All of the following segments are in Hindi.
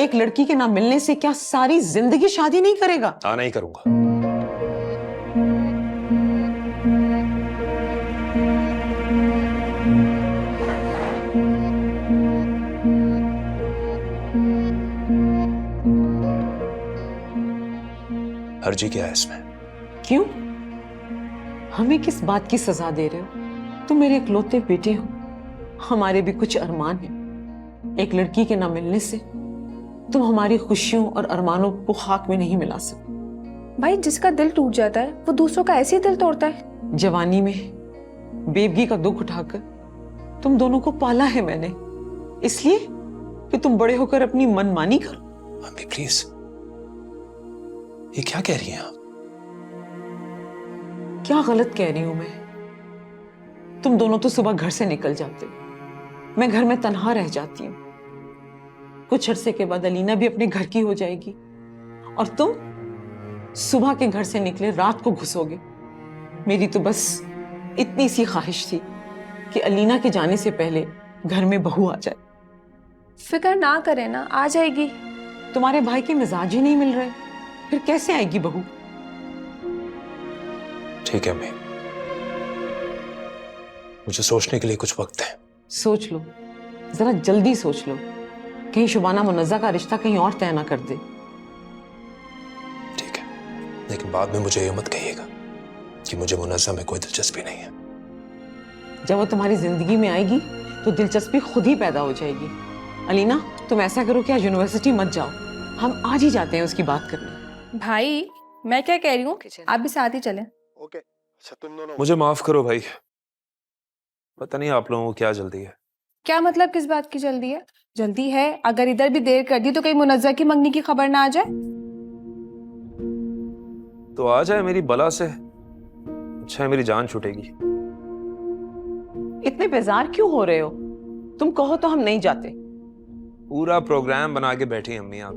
एक लड़की के ना मिलने से क्या सारी जिंदगी शादी नहीं करेगा? हाँ, नहीं करूंगा। हर्जी क्या है इसमें? क्यों? हमें किस बात की सजा दे रहे हो? तुम मेरे इकलौते बेटे हो, हमारे भी कुछ अरमान हैं। एक लड़की के ना मिलने से तुम हमारी खुशियों और अरमानों को खाक में नहीं मिला सकते। भाई, जिसका दिल टूट जाता है वो दूसरों का ऐसे ही दिल तोड़ता है। जवानी में बेबगी का दुख उठाकर तुम दोनों को पाला है मैंने, इसलिए कि तुम बड़े होकर अपनी मनमानी करो। मम्मी प्लीज, ये क्या कह रही हैं आप? क्या गलत कह रही हूं मैं? तुम दोनों तो सुबह घर से निकल जाते हो, मैं घर में तन्हा रह जाती हूँ। कुछ अरसे के बाद अलीना भी अपने घर की हो जाएगी और तुम सुबह के घर से निकले रात को घुसोगे। मेरी तो बस इतनी सी ख्वाहिश थी कि अलीना के जाने से पहले घर में बहू आ जाए। फिक्र ना करें ना, आ जाएगी। तुम्हारे भाई के मिजाज ही नहीं मिल रहे, फिर कैसे आएगी बहू? ठीक है अम्मी, मुझे सोचने के लिए कुछ वक्त है। सोच लो, जरा जल्दी सोच लो, कहीं शुबाना मुनज़्ज़ा का रिश्ता कहीं और तय ना कर दे। ठीक है, लेकिन बाद में मुझे ये मत कहिएगा कि मुझे मुनज़्ज़ा में कोई दिलचस्पी नहीं है। जब वो तुम्हारी जिंदगी में आएगी तो दिलचस्पी खुद ही पैदा हो जाएगी। अलीना, तुम ऐसा करो कि आज यूनिवर्सिटी मत जाओ, हम आज ही जाते हैं उसकी बात करने। भाई, मैं क्या कह रही हूँ, आप भी साथ ही चलें। ओके, अच्छा तुम दोनों। मुझे माफ करो भाई, पता नहीं आप लोगों को क्या जल्दी है। क्या मतलब, किस बात की जल्दी है? जल्दी है, अगर इधर भी देर कर दी तो कहीं मुनज़्ज़ा की मंगनी की खबर ना आ जाए। तो आ जाए मेरी बला से, अच्छा है मेरी जान छूटेगी। इतने बेजार क्यों हो रहे हो? तुम कहो तो हम नहीं जाते। पूरा प्रोग्राम बना के बैठी हैं अम्मी आप,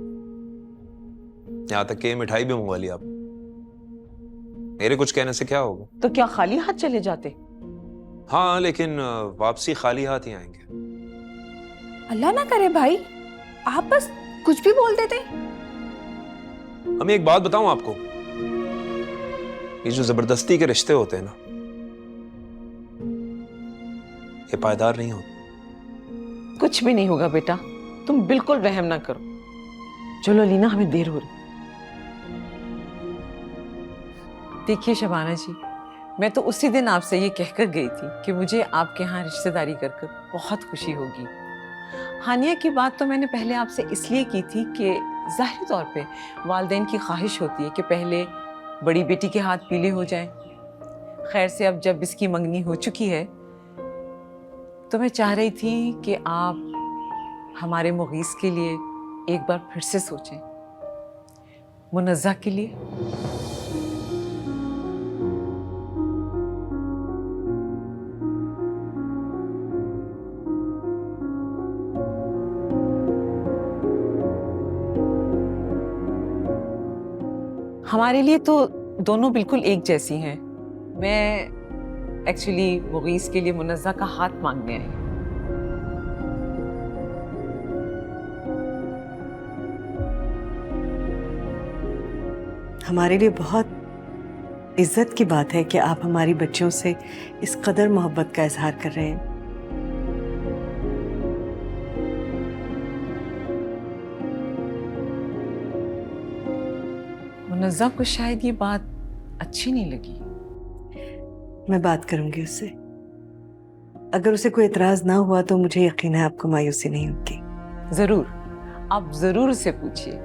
यहाँ तक कि मिठाई भी मंगवा ली आप। मेरे कुछ कहने से क्या होगा? तो क्या खाली हाथ चले जाते? हाँ, लेकिन वापसी खाली हाथ ही आएंगे। अल्लाह ना करे भाई, आप बस कुछ भी बोल देते। अम्मी एक बात बताऊं आपको, ये जो जबरदस्ती के रिश्ते होते हैं ना, ये पायदार नहीं होते। कुछ भी नहीं होगा बेटा, तुम बिल्कुल रहम ना करो। चलो लीना, हमें देर हो रही। देखिए शबाना जी, मैं तो उसी दिन आपसे ये कहकर गई थी कि मुझे आपके यहाँ रिश्तेदारी कर कर बहुत खुशी होगी। हानिया की बात तो मैंने पहले आपसे इसलिए की थी कि ज़ाहिर तौर पे वालिदैन की ख्वाहिश होती है कि पहले बड़ी बेटी के हाथ पीले हो जाएं। खैर से अब जब इसकी मंगनी हो चुकी है तो मैं चाह रही थी कि आप हमारे मुगीस के लिए एक बार फिर से सोचें, मुनज़्ज़ा के लिए। हमारे लिए तो दोनों बिल्कुल एक जैसी हैं। मैं एक्चुअली मुगीस के लिए मुनज़्ज़ा का हाथ मांगने आई। हमारे लिए बहुत इज्जत की बात है कि आप हमारी बच्चियों से इस कदर मोहब्बत का इजहार कर रहे हैं। मुनज़्ज़ा को शायद ये बात अच्छी नहीं लगी। मैं बात करूंगी उससे, अगर उसे कोई एतराज ना हुआ तो मुझे यकीन है आपको मायूसी नहीं होगी। जरूर, आप जरूर उससे पूछिए,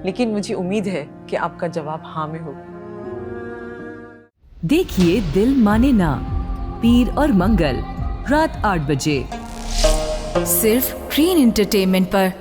लेकिन मुझे उम्मीद है कि आपका जवाब हाँ में होगा। देखिए दिल माने ना, पीर और मंगल रात 8 बजे, सिर्फ ग्रीन एंटरटेनमेंट पर।